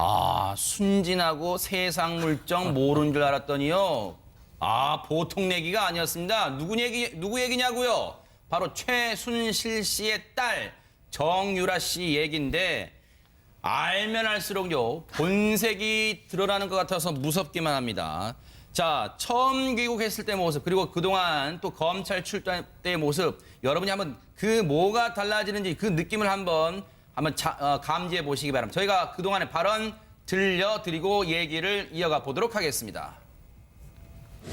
아, 순진하고 세상 물정 모르는 줄 알았더니요. 아, 보통 얘기가 아니었습니다. 누구 얘기냐고요? 바로 최순실 씨의 딸 정유라 씨 얘기인데 알면 알수록요. 본색이 드러나는 것 같아서 무섭기만 합니다. 자, 처음 귀국했을 때 모습 그리고 그동안 또 검찰 출두할 때의 모습 여러분이 한번 그 뭐가 달라지는지 그 느낌을 한번 감지해 보시기 바랍니다. 저희가 그동안의 발언 들려드리고 얘기를 이어가 보도록 하겠습니다.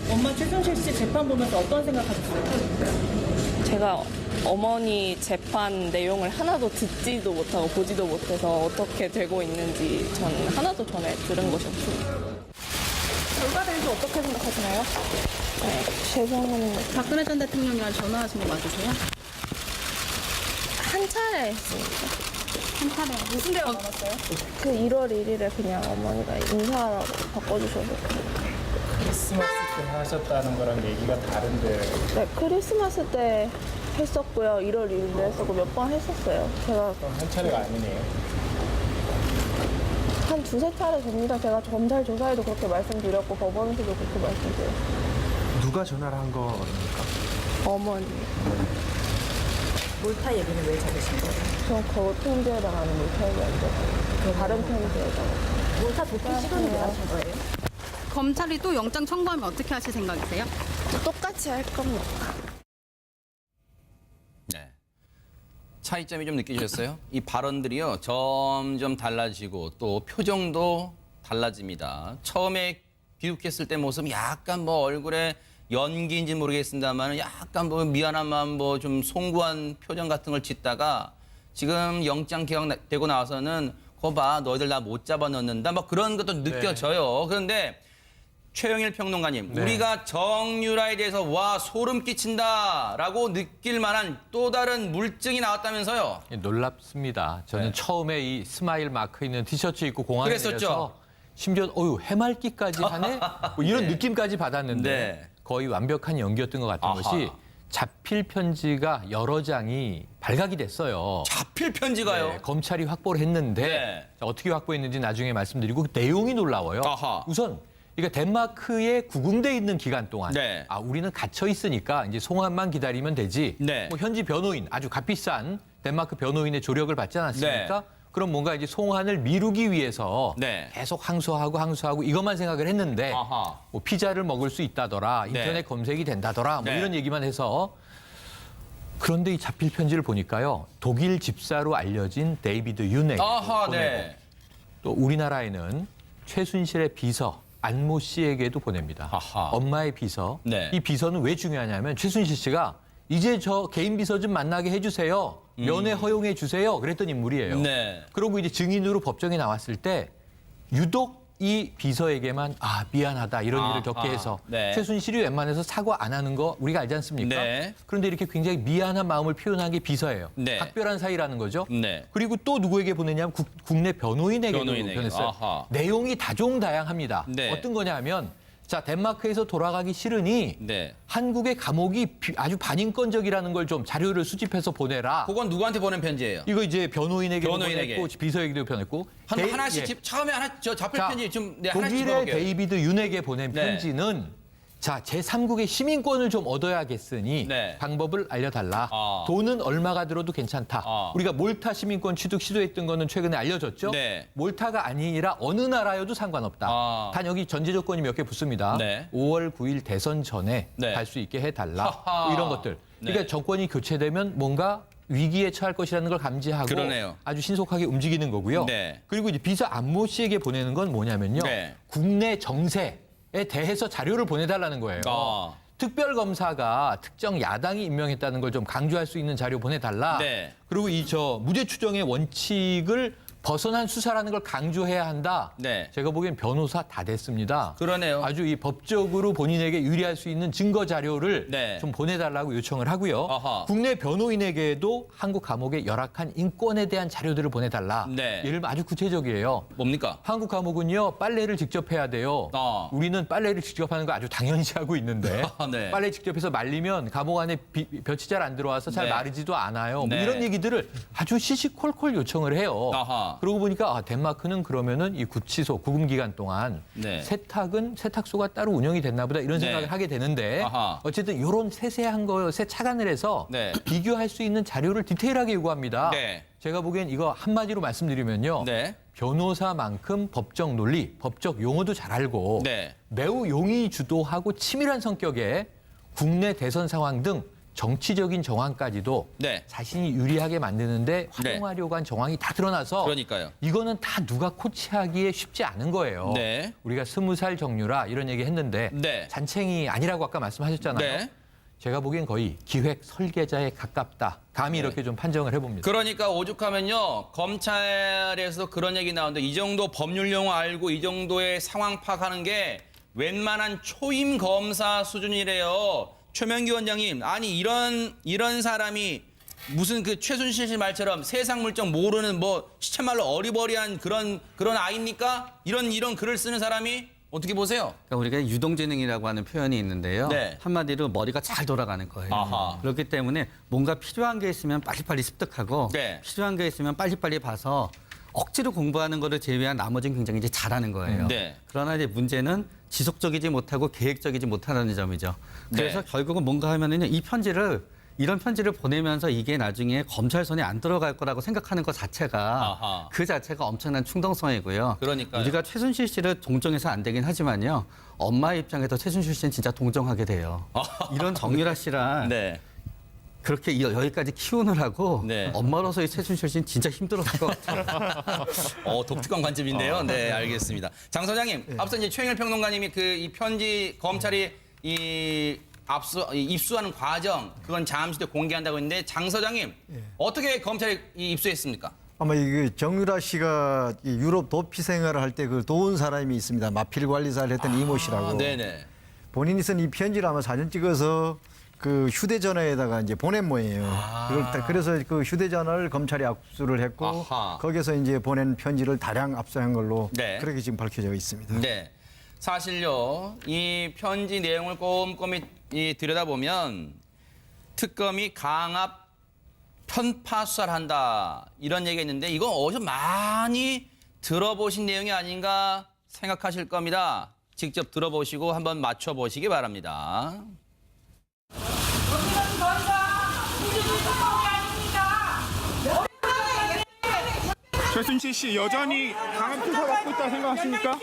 엄마 최순실 씨 재판 보면서 어떤 생각하셨어요? 제가 어머니 재판 내용을 하나도 듣지도 못하고 보지도 못해서 어떻게 되고 있는지 전 하나도 전에 들은 것이 없습니다. 결과에 대해서 어떻게 생각하시나요? 네, 죄송합니다. 박근혜 전 대통령이랑 전화하신 거 맞으세요? 한 차례 했습니다. 한 차례. 무슨 대화 나눴어요? 그 1월 1일에 그냥 어머니가 인사하라고 바꿔주셔서. 크리스마스 때 하셨다는 거랑 얘기가 다른데 네, 크리스마스 때 했었고요. 1월 1일도 했었고 몇 번 했었어요. 제가 그럼 한 차례가 아니네요. 한 두세 차례 됩니다. 제가 검찰 조사에도 그렇게 말씀드렸고 법원에서도 그렇게 말씀드렸어요. 누가 전화를 한 겁니까? 어머니. 몰타 얘기는 왜 잡으신 거예요? 저 거울 편지에다가는 몰타 얘기 안 되고 다른 편지에다가. 몰타 도피 시간을 왜 하신 거예요? 검찰이 또 영장 청구하면 어떻게 하실 생각이세요? 똑같이 할 겁니다. 네. 차이점이 좀 느끼셨어요? 이 발언들이요. 점점 달라지고 또 표정도 달라집니다. 처음에 귀국했을 때 모습 약간 뭐 얼굴에 연기인지 모르겠습니다만 약간 뭐 미안한 마음 뭐 좀 송구한 표정 같은 걸 짓다가 지금 영장 기각되고 나와서는 거 봐 너희들 나 못 잡아 넣는다 뭐 그런 것도 느껴져요. 그런데 최영일 평론가님, 네. 우리가 정유라에 대해서 와 소름 끼친다라고 느낄 만한 또 다른 물증이 나왔다면서요? 놀랍습니다. 저는 처음에 이 스마일 마크 있는 티셔츠 입고 공항에 그랬었죠? 내려서 심지어 해맑기까지 하네? 뭐 이런 네. 느낌까지 받았는데 네. 거의 완벽한 연기였던 것 같은 아하. 것이 자필 편지가 여러 장이 발각이 됐어요. 자필 편지가요? 네, 검찰이 확보를 했는데 네. 자, 어떻게 확보했는지 나중에 말씀드리고 그 내용이 놀라워요. 아하. 우선 그러니까 덴마크에 구금돼 있는 기간 동안 네. 우리는 갇혀 있으니까 이제 송환만 기다리면 되지. 네. 뭐 현지 변호인 아주 값비싼 덴마크 변호인의 조력을 받지 않았습니까? 네. 그럼 뭔가 이제 송환을 미루기 위해서 네. 계속 항소하고 이것만 생각을 했는데 아하. 뭐 피자를 먹을 수 있다더라, 인터넷 네. 검색이 된다더라, 뭐 네. 이런 얘기만 해서 그런데 이 자필 편지를 보니까요 독일 집사로 알려진 데이비드 윤에게 아하, 보내고 네. 또 우리나라에는 최순실의 비서 안모 씨에게도 보냅니다. 아하. 엄마의 비서. 네. 이 비서는 왜 중요하냐면 최순실 씨가 이제 저 개인 비서 좀 만나게 해주세요. 면회 허용해 주세요. 그랬던 인물이에요. 네. 그리고 이제 증인으로 법정에 나왔을 때 유독 이 비서에게만 미안하다 이런 일을 겪게 해서 네. 최순실이 웬만해서 사과 안 하는 거 우리가 알지 않습니까? 네. 그런데 이렇게 굉장히 미안한 마음을 표현한 게 비서예요. 네. 각별한 사이라는 거죠. 네. 그리고 또 누구에게 보내냐면 국내 변호인에게도 변호인에게. 보냈어요. 아하. 내용이 다종다양합니다. 네. 어떤 거냐 하면 자 덴마크에서 돌아가기 싫으니 네. 한국의 감옥이 아주 반인권적이라는 걸 좀 자료를 수집해서 보내라. 그건 누구한테 보낸 편지예요? 이거 이제 변호인에게도 변호인에게. 보냈고 비서에게도 보냈고 하나씩 예. 처음에 저 자필 자, 편지 좀 하나씩 독일의 집어볼게요. 데이비드 윤에게 보낸 네. 편지는 자 제3국의 시민권을 좀 얻어야겠으니 네. 방법을 알려달라. 아. 돈은 얼마가 들어도 괜찮다. 아. 우리가 몰타 시민권 취득 시도했던 거는 최근에 알려졌죠. 네. 몰타가 아니라 어느 나라여도 상관없다. 아. 단 여기 전제 조건이 몇 개 붙습니다. 네. 5월 9일 대선 전에 네. 갈 수 있게 해달라. 하하. 뭐 이런 것들. 그러니까 네. 정권이 교체되면 뭔가 위기에 처할 것이라는 걸 감지하고 그러네요. 아주 신속하게 움직이는 거고요. 네. 그리고 이제 비서 안모 씨에게 보내는 건 뭐냐면요. 네. 국내 정세에 대해서 자료를 보내달라는 거예요. 아. 특별검사가 특정 야당이 임명했다는 걸 좀 강조할 수 있는 자료 보내달라. 네. 그리고 이 무죄 추정의 원칙을 벗어난 수사라는 걸 강조해야 한다. 네. 제가 보기엔 변호사 다 됐습니다. 그러네요. 아주 이 법적으로 본인에게 유리할 수 있는 증거 자료를 네. 좀 보내달라고 요청을 하고요. 아하. 국내 변호인에게도 한국 감옥의 열악한 인권에 대한 자료들을 보내달라. 네. 예를 들면 아주 구체적이에요. 뭡니까? 한국 감옥은요 빨래를 직접 해야 돼요. 우리는 빨래를 직접 하는 거 아주 당연시하고 있는데 네. 빨래 직접 해서 말리면 감옥 안에 볕이 잘 안 들어와서 잘 네. 마르지도 않아요. 뭐 네. 이런 얘기들을 아주 시시콜콜 요청을 해요. 아하. 그러고 보니까 덴마크는 그러면은 이 구치소 구금 기간 동안 네. 세탁소가 따로 운영이 됐나 보다 이런 생각을 네. 하게 되는데 아하. 어쨌든 이런 세세한 것에 착안을 해서 네. 비교할 수 있는 자료를 디테일하게 요구합니다. 네. 제가 보기엔 이거 한마디로 말씀드리면요. 네. 변호사만큼 법적 논리, 법적 용어도 잘 알고 네. 매우 용의 주도하고 치밀한 성격의 국내 대선 상황 등 정치적인 정황까지도 네. 자신이 유리하게 만드는데 활용하려고 한 정황이 다 드러나서 그러니까요. 이거는 다 누가 코치하기에 쉽지 않은 거예요. 네. 우리가 20살 정유라 이런 얘기 했는데 네. 잔챙이 아니라고 아까 말씀하셨잖아요. 네. 제가 보기엔 거의 기획 설계자에 가깝다. 감히 이렇게 좀 판정을 해봅니다. 그러니까 오죽하면요. 검찰에서 그런 얘기 나오는데 이 정도 법률 용어 알고 이 정도의 상황 파악하는 게 웬만한 초임 검사 수준이래요. 최명기 원장님, 아니 이런 사람이 무슨 그 최순실 씨 말처럼 세상 물정 모르는 뭐 시체말로 어리버리한 그런 아이입니까? 이런 글을 쓰는 사람이 어떻게 보세요? 그러니까 우리가 유동지능이라고 하는 표현이 있는데요. 네. 한마디로 머리가 잘 돌아가는 거예요. 아하. 그렇기 때문에 뭔가 필요한 게 있으면 빨리빨리 습득하고 네. 필요한 게 있으면 빨리빨리 봐서 억지로 공부하는 거를 제외한 나머지는 굉장히 이제 잘하는 거예요. 네. 그러나 이제 문제는 지속적이지 못하고 계획적이지 못하는 점이죠. 그래서 네. 결국은 뭔가 하면은요, 이런 편지를 보내면서 이게 나중에 검찰 손에 안 들어갈 거라고 생각하는 것 자체가 아하. 그 자체가 엄청난 충동성이고요. 그러니까요. 우리가 최순실 씨를 동정해서 안 되긴 하지만요. 엄마 입장에서 최순실 씨는 진짜 동정하게 돼요. 이런 정유라 씨랑 네. 그렇게 여기까지 키우느라고 네. 엄마로서의 최순실 씨는 진짜 힘들었을 것 같아요. 독특한 관점인데요. 네, 알겠습니다. 장 소장님, 앞서 이제 최영일 평론가님이 그 이 편지 검찰이 입수하는 과정 그건 잠시 뒤에 공개한다고 했는데 장 소장님 어떻게 검찰이 입수했습니까? 아마 이게 정유라 씨가 이 유럽 도피 생활을 할 때 그 도운 사람이 있습니다. 마필 관리사를 했던 이모 씨라고. 네네. 본인이 쓴 이 편지를 아마 사진 찍어서 그 휴대전화에다가 이제 보낸 모양이에요. 그래서 그 휴대전화를 검찰이 압수를 했고 아하. 거기서 이제 보낸 편지를 다량 압수한 걸로 네. 그렇게 지금 밝혀져 있습니다. 네. 사실요, 이 편지 내용을 꼼꼼히 들여다보면 특검이 강압 편파 수사를 한다 이런 얘기가 있는데 이건 어디서 많이 들어보신 내용이 아닌가 생각하실 겁니다. 직접 들어보시고 한번 맞춰보시기 바랍니다. 최순실 씨 여전히 강한 수사 받고 있다 생각하십니까?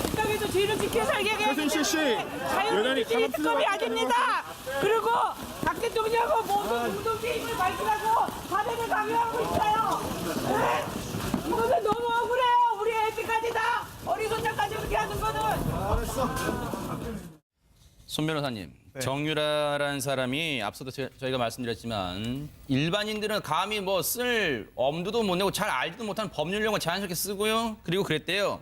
국가에서 죄를 지켜 살게 해야 최순실 씨 여전히 강한 수사 특검이 받고 아닙니다. 그리고 박 대통령하고 모든 공동체임을 밝히라고 사례를 강요하고 있어요. 네? 이거는 너무 억울해요. 우리 애들까지 다 어리선장까지 그렇게 하는 거는. 손 변호사님, 정유라라는 사람이 앞서도 저희가 말씀드렸지만 일반인들은 감히 뭐 쓸 엄두도 못 내고 잘 알지도 못하는 법률 용어 자연스럽게 쓰고요. 그리고 그랬대요.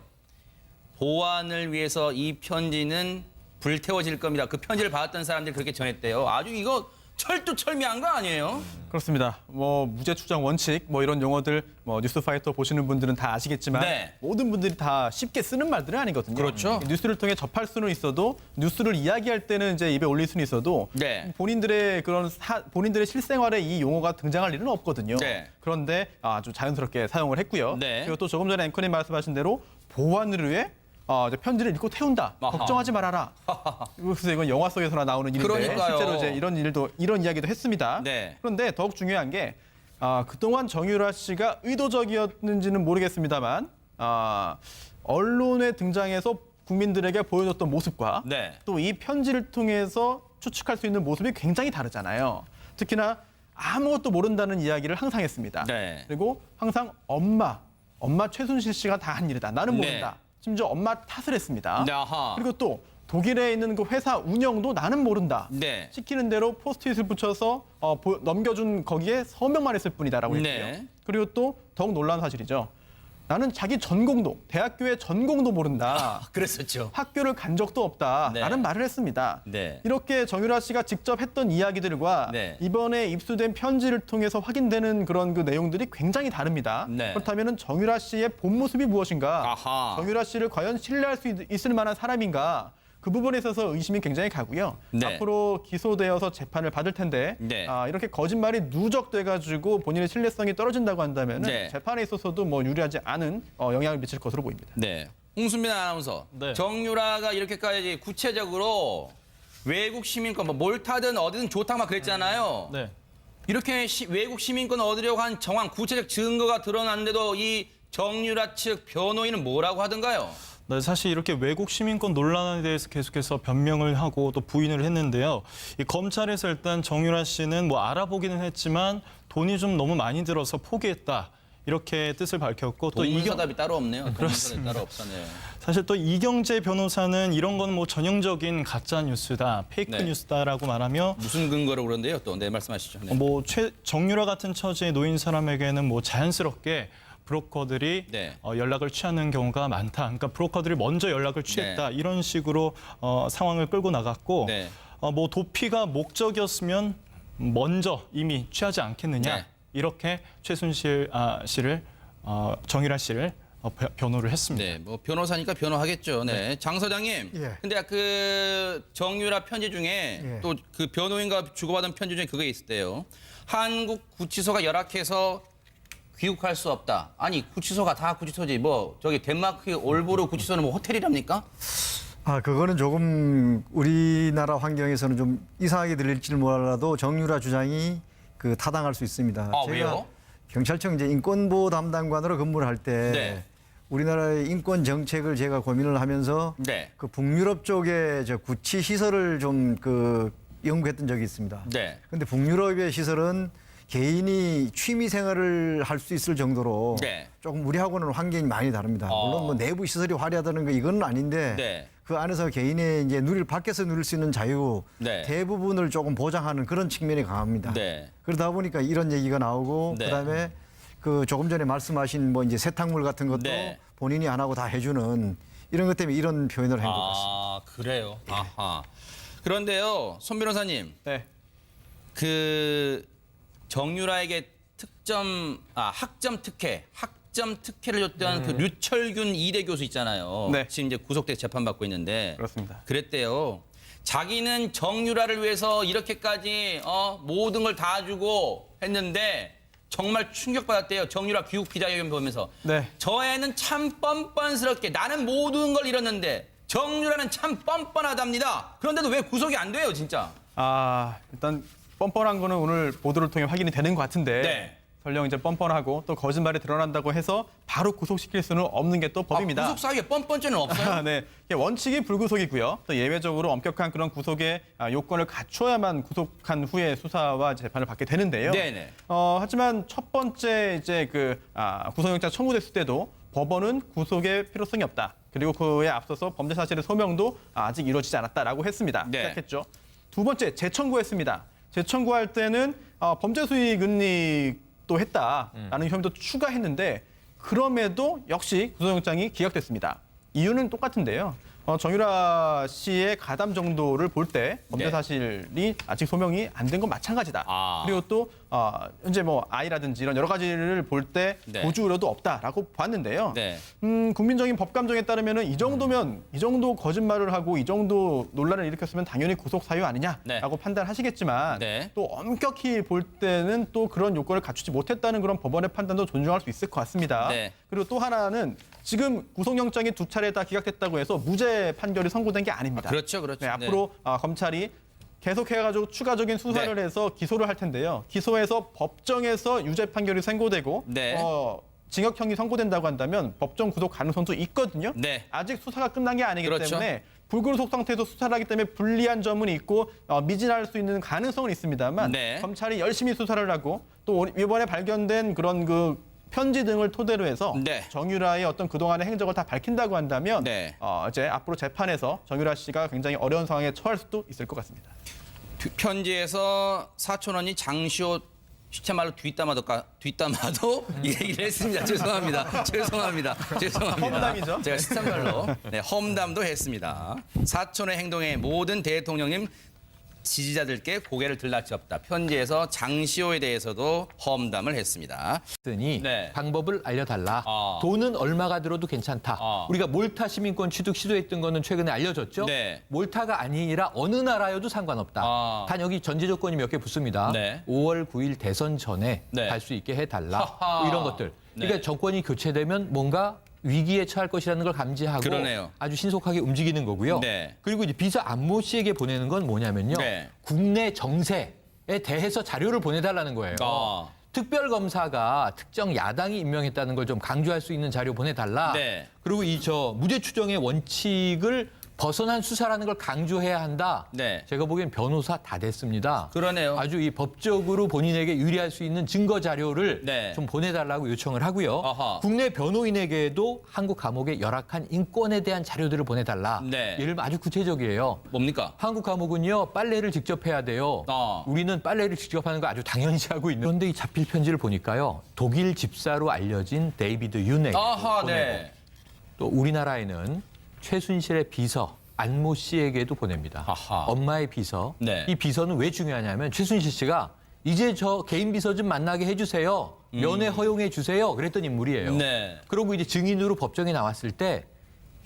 보안을 위해서 이 편지는 불태워질 겁니다. 그 편지를 받았던 사람들이 그렇게 전했대요. 아주 이거 철두철미한 거 아니에요? 그렇습니다. 뭐 무죄 추정 원칙 뭐 이런 용어들 뭐 뉴스파이터 보시는 분들은 다 아시겠지만 네. 모든 분들이 다 쉽게 쓰는 말들은 아니거든요. 그렇죠. 뉴스를 통해 접할 수는 있어도 뉴스를 이야기할 때는 이제 입에 올릴 수는 있어도 네. 본인들의 본인들의 실생활에 이 용어가 등장할 일은 없거든요. 네. 그런데 아주 자연스럽게 사용을 했고요. 네. 그리고 또 조금 전에 앵커님 말씀하신 대로 보안을 위해 이제 편지를 읽고 태운다. 아하. 걱정하지 말아라. 그래서 이건 영화 속에서나 나오는 일인데 그러니까요. 실제로 이제 이런 이야기도 했습니다. 네. 그런데 더욱 중요한 게 그동안 정유라 씨가 의도적이었는지는 모르겠습니다만 언론에 등장해서 국민들에게 보여줬던 모습과 네. 또 이 편지를 통해서 추측할 수 있는 모습이 굉장히 다르잖아요. 특히나 아무것도 모른다는 이야기를 항상 했습니다. 네. 그리고 항상 엄마 최순실 씨가 다 한 일이다. 나는 네. 모른다. 심지어 엄마 탓을 했습니다. 네, 아하. 그리고 또 독일에 있는 그 회사 운영도 나는 모른다. 네. 시키는 대로 포스트잇을 붙여서 넘겨준 거기에 서명만 했을 뿐이다라고 했고요. 네. 그리고 또 더욱 놀라운 사실이죠. 나는 자기 전공도, 대학교의 전공도 모른다. 그랬었죠. 학교를 간 적도 없다. 네. 라는 말을 했습니다. 네. 이렇게 정유라 씨가 직접 했던 이야기들과 네. 이번에 입수된 편지를 통해서 확인되는 그런 그 내용들이 굉장히 다릅니다. 네. 그렇다면 정유라 씨의 본 모습이 무엇인가? 아하. 정유라 씨를 과연 신뢰할 수 있을 만한 사람인가? 그 부분에 있어서 의심이 굉장히 가고요. 네. 앞으로 기소되어서 재판을 받을 텐데 네. 이렇게 거짓말이 누적돼가지고 본인의 신뢰성이 떨어진다고 한다면 네. 재판에 있어서도 뭐 유리하지 않은 영향을 미칠 것으로 보입니다. 네. 홍순빈 아나운서. 네. 정유라가 이렇게까지 구체적으로 외국 시민권 뭐 몰타든 어디든 좋다 막 그랬잖아요. 네. 이렇게 외국 시민권 얻으려고 한 정황 구체적 증거가 드러났는데도 이 정유라 측 변호인은 뭐라고 하던가요? 네, 사실 이렇게 외국 시민권 논란에 대해서 계속해서 변명을 하고 또 부인을 했는데요. 이 검찰에서 일단 정유라 씨는 뭐 알아보기는 했지만 돈이 좀 너무 많이 들어서 포기했다. 이렇게 뜻을 밝혔고 또 동문서답이 따로 없네요. 동문서답이 따로 없었네요. 사실 또 이경재 변호사는 이런 건 뭐 전형적인 가짜 뉴스다, 페이크 네. 뉴스다라고 말하며 무슨 근거로 그런데요? 또 네, 말씀하시죠. 네. 뭐 정유라 같은 처지에 놓인 사람에게는 뭐 자연스럽게 브로커들이 네. 연락을 취하는 경우가 많다. 그러니까 브로커들이 먼저 연락을 취했다. 이런 식으로 상황을 끌고 나갔고 네. 뭐 도피가 목적이었으면 먼저 이미 취하지 않겠느냐. 네. 이렇게 최순실 씨를 정유라 씨를 변호를 했습니다. 네, 뭐 변호사니까 변호하겠죠. 네, 장 소장님. 예. 근데 그 정유라 편지 중에 예. 또 그 변호인과 주고받은 편지 중에 그게 있었대요. 한국 구치소가 열악해서 귀국할 수 없다. 아니 구치소가 다 구치소지 뭐 저기 덴마크 올보르 구치소는 뭐 호텔이랍니까? 그거는 조금 우리나라 환경에서는 좀 이상하게 들릴지 몰라도 정유라 주장이 타당할 수 있습니다. 아, 왜요? 경찰청 이제 인권보호 담당관으로 근무를 할 때 네. 우리나라의 인권 정책을 제가 고민을 하면서 네. 북유럽 쪽에 구치 시설을 좀 연구했던 적이 있습니다. 네. 근데 북유럽의 시설은 개인이 취미 생활을 할 수 있을 정도로 네. 조금 우리하고는 환경이 많이 다릅니다. 물론 뭐 내부 시설이 화려하다는 거 이건 아닌데 네. 그 안에서 개인의 이제 밖에서 누릴 수 있는 자유 네. 대부분을 조금 보장하는 그런 측면이 강합니다. 네. 그러다 보니까 이런 얘기가 나오고 네. 그다음에 조금 전에 말씀하신 뭐 이제 세탁물 같은 것도 네. 본인이 안 하고 다 해주는 이런 것 때문에 이런 표현을 한 것 같습니다. 아, 그래요. 아하. 그런데요, 손 변호사님. 네. 정유라에게 학점 특혜를 줬던 그 류철균 이대 교수 있잖아요. 네. 지금 이제 구속돼서 재판받고 있는데. 그렇습니다. 그랬대요. 자기는 정유라를 위해서 이렇게까지 모든 걸 다 주고 했는데 정말 충격받았대요. 정유라 귀국 기자회견 보면서. 네. 저 애는 참 뻔뻔스럽게 나는 모든 걸 잃었는데 정유라는 참 뻔뻔하답니다. 그런데도 왜 구속이 안 돼요, 진짜? 일단 뻔뻔한 거는 오늘 보도를 통해 확인이 되는 것 같은데 네. 설령 이제 뻔뻔하고 또 거짓말이 드러난다고 해서 바로 구속시킬 수는 없는 게 또 법입니다. 구속 사유에 뻔뻔죄는 없어요? 네, 이게 원칙이 불구속이고요. 또 예외적으로 엄격한 그런 구속의 요건을 갖춰야만 구속한 후에 수사와 재판을 받게 되는데요. 네네. 하지만 첫 번째 이제 구속영장 청구됐을 때도 법원은 구속의 필요성이 없다. 그리고 그에 앞서서 범죄 사실의 소명도 아직 이루어지지 않았다라고 했습니다. 네. 시작했죠. 두 번째 재청구했습니다. 재청구할 때는 범죄 수익 은닉도 했다라는 혐의도 추가했는데 그럼에도 역시 구속영장이 기각됐습니다. 이유는 똑같은데요. 정유라 씨의 가담 정도를 볼 때 범죄 네. 사실이 아직 소명이 안 된 건 마찬가지다. 그리고 또 현재 뭐 아이라든지 이런 여러 가지를 볼 때 네. 고주 우려도 없다라고 봤는데요. 네. 국민적인 법 감정에 따르면은 이 정도면 이 정도 거짓말을 하고 이 정도 논란을 일으켰으면 당연히 구속 사유 아니냐라고 네. 판단하시겠지만 네. 또 엄격히 볼 때는 또 그런 요건을 갖추지 못했다는 그런 법원의 판단도 존중할 수 있을 것 같습니다. 네. 그리고 또 하나는 지금 구속영장이 두 차례 다 기각됐다고 해서 무죄 판결이 선고된 게 아닙니다. 그렇죠, 그렇죠. 네, 앞으로 검찰이 계속해가지고 추가적인 수사를 네. 해서 기소를 할 텐데요. 기소해서 법정에서 유죄 판결이 선고되고 네. 징역형이 선고된다고 한다면 법정 구속 가능성도 있거든요. 네. 아직 수사가 끝난 게 아니기 그렇죠. 때문에 불구속 상태에서 수사를 하기 때문에 불리한 점은 있고 미진할 수 있는 가능성은 있습니다만 네. 검찰이 열심히 수사를 하고 또 이번에 발견된 그런 편지 등을 토대로 해서 네. 정유라의 어떤 그동안의 행적을 다 밝힌다고 한다면 네. 이제 앞으로 재판에서 정유라 씨가 굉장히 어려운 상황에 처할 수도 있을 것 같습니다. 편지에서 사촌언니 장시호 시체말로 뒷담화도 이 얘기를 했습니다. 죄송합니다. 험담이죠. 제가 시체말로 험담도 했습니다. 사촌의 행동에 모든 대통령님 지지자들께 고개를 들락지었다. 편지에서 장시호에 대해서도 험담을 했습니다. 니 네. 방법을 알려달라. 아. 돈은 얼마가 들어도 괜찮다. 아. 우리가 몰타 시민권 취득 시도했던 거는 최근에 알려졌죠. 네. 몰타가 아니라 어느 나라여도 상관없다. 아. 단 여기 전제 조건이 몇 개 붙습니다. 네. 5월 9일 대선 전에 네. 갈 수 있게 해달라. 하하. 뭐 이런 것들. 그러니까 네. 정권이 교체되면 뭔가 위기에 처할 것이라는 걸 감지하고 그러네요. 아주 신속하게 움직이는 거고요. 네. 그리고 이제 비서 안모 씨에게 보내는 건 뭐냐면요. 네. 국내 정세에 대해서 자료를 보내달라는 거예요. 아. 특별검사가 특정 야당이 임명했다는 걸 좀 강조할 수 있는 자료 보내달라. 네. 그리고 이 무죄 추정의 원칙을 벗어난 수사라는 걸 강조해야 한다. 네. 제가 보기엔 변호사 다 됐습니다. 그러네요. 아주 이 법적으로 본인에게 유리할 수 있는 증거 자료를 네. 좀 보내달라고 요청을 하고요. 아하. 국내 변호인에게도 한국 감옥의 열악한 인권에 대한 자료들을 보내달라. 네. 예를 들면 아주 구체적이에요. 뭡니까? 한국 감옥은요 빨래를 직접 해야 돼요. 우리는 빨래를 직접 하는 거 아주 당연시하고 있는. 그런데 이 자필 편지를 보니까요 독일 집사로 알려진 데이비드 윤에게 아하, 보내고 네. 또 우리나라에는 최순실의 비서 안모 씨에게도 보냅니다. 아하. 엄마의 비서. 네. 이 비서는 왜 중요하냐면 최순실 씨가 이제 저 개인 비서 좀 만나게 해주세요. 면회 허용해 주세요. 그랬던 인물이에요. 네. 그리고 이제 증인으로 법정에 나왔을 때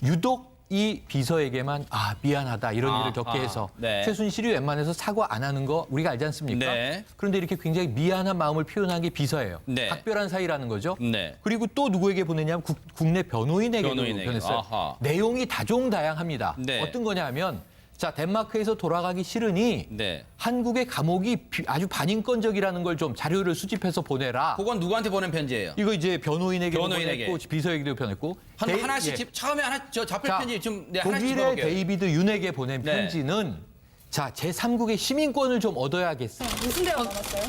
유독 이 비서에게만 미안하다 이런 일을 겪게 해서 네. 최순실이 웬만해서 사과 안 하는 거 우리가 알지 않습니까? 네. 그런데 이렇게 굉장히 미안한 마음을 표현한 게 비서예요. 네. 각별한 사이라는 거죠. 네. 그리고 또 누구에게 보내냐면 국내 변호인에게도 변호인에게. 보냈어요. 아하. 내용이 다종다양합니다. 네. 어떤 거냐 하면 자 덴마크에서 돌아가기 싫으니 네. 한국의 감옥이 아주 반인권적이라는 걸 좀 자료를 수집해서 보내라. 그건 누구한테 보낸 편지예요? 이거 이제 변호인에게도 변호인에게. 보냈고 비서에게도 보냈고 하나씩 예. 처음에 저 자필 자, 편지 좀 하나씩 독일의 집어볼게요. 데이비드 윤에게 보낸 네. 편지는 자 제3국의 시민권을 좀 얻어야겠어. 무슨 대화 나눴어요?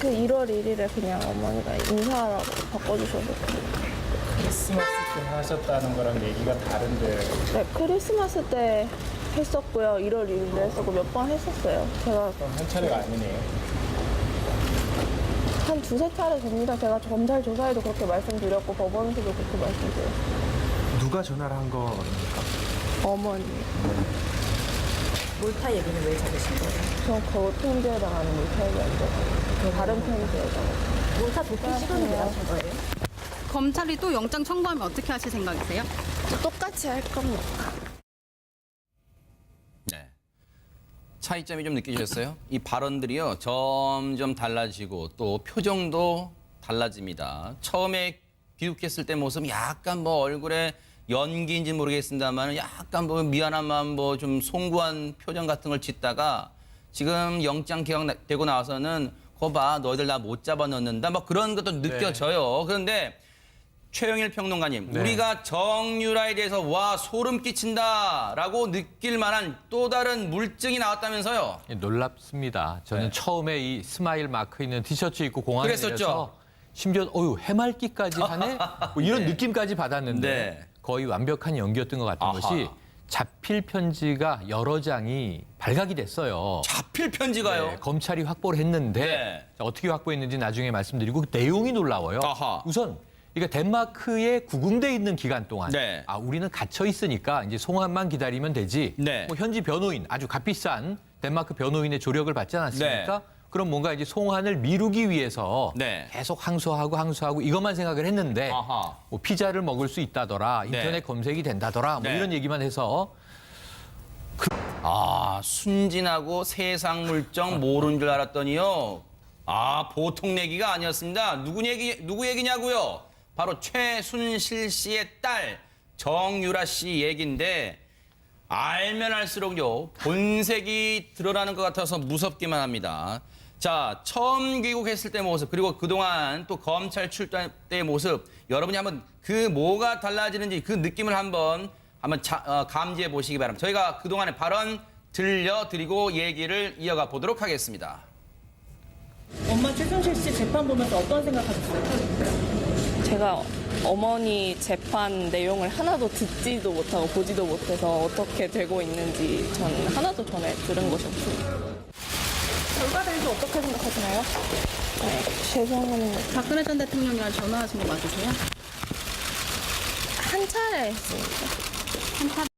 그 1월 1일에 그냥 어머니가 인사라고 바꿔주셔서. 크리스마스 때 하셨다는 거랑 얘기가 다른데 네, 크리스마스 때 했었고요. 1월 1일에 했었고 몇 번 했었어요. 제가 그럼 한 차례가 아니네요. 한 두세 차례 됩니다. 제가 검찰 조사에도 그렇게 말씀드렸고 법원에서도 그렇게 말씀드렸어요. 누가 전화를 한 겁니까? 어머니. 몰타 얘기는 왜 잡으신 거예요? 저 그 편지에다가 하는 몰타 얘기 안 되고 다른 편지에다가. 몰타 도피 시간을 왜 하신 거예요? 검찰이 또 영장 청구하면 어떻게 하실 생각이세요? 똑같이 할 겁니다. 네. 차이점이 좀 느끼셨어요? 이 발언들이요 점점 달라지고 또 표정도 달라집니다. 처음에 귀국했을 때 모습 약간 뭐 얼굴에 연기인지 모르겠습니다만 약간 뭐 미안한 마음 뭐 좀 송구한 표정 같은 걸 짓다가 지금 영장 기각되고 나와서는 거 봐 너희들 나 못 잡아 넣는다 뭐 그런 것도 느껴져요. 그런데 최영일 평론가님, 네. 우리가 정유라에 대해서 와 소름 끼친다라고 느낄 만한 또 다른 물증이 나왔다면서요? 놀랍습니다. 저는 처음에 이 스마일 마크 있는 티셔츠 입고 공항에 그랬었죠? 내려서 심지어 해맑기까지 하네? 뭐 이런 네. 느낌까지 받았는데 네. 거의 완벽한 연기였던 것 같은 아하. 것이 자필 편지가 여러 장이 발각이 됐어요. 자필 편지가요? 네, 검찰이 확보를 했는데 네. 자, 어떻게 확보했는지 나중에 말씀드리고 그 내용이 놀라워요. 아하. 우선 그러니까 덴마크에 구금돼 있는 기간 동안 네. 우리는 갇혀 있으니까 이제 송환만 기다리면 되지. 네. 뭐 현지 변호인 아주 값비싼 덴마크 변호인의 조력을 받지 않았습니까? 네. 그럼 뭔가 이제 송환을 미루기 위해서 네. 계속 항소하고 이것만 생각을 했는데 아하. 뭐 피자를 먹을 수 있다더라, 인터넷 네. 검색이 된다더라, 뭐 네. 이런 얘기만 해서 순진하고 세상 물정 모르는 줄 알았더니요. 보통 얘기가 아니었습니다. 누구 얘기냐고요? 바로 최순실 씨의 딸 정유라 씨 얘기인데 알면 알수록요. 본색이 드러나는 것 같아서 무섭기만 합니다. 자, 처음 귀국했을 때 모습 그리고 그동안 또 검찰 출두할 때의 모습 여러분이 한번 그 뭐가 달라지는지 그 느낌을 한번 감지해 보시기 바랍니다. 저희가 그동안의 발언 들려드리고 얘기를 이어가 보도록 하겠습니다. 엄마 최순실 씨 재판 보면서 어떤 생각하셨어요? 제가 어머니 재판 내용을 하나도 듣지도 못하고 보지도 못해서 어떻게 되고 있는지 전 하나도 전에 들은 것이 없습니다. 결과 대해서 어떻게 생각하시나요? 네, 죄송합니다. 박근혜 전 대통령이랑 전화하신 거 맞으세요? 한 차례 했습니다. 한 차례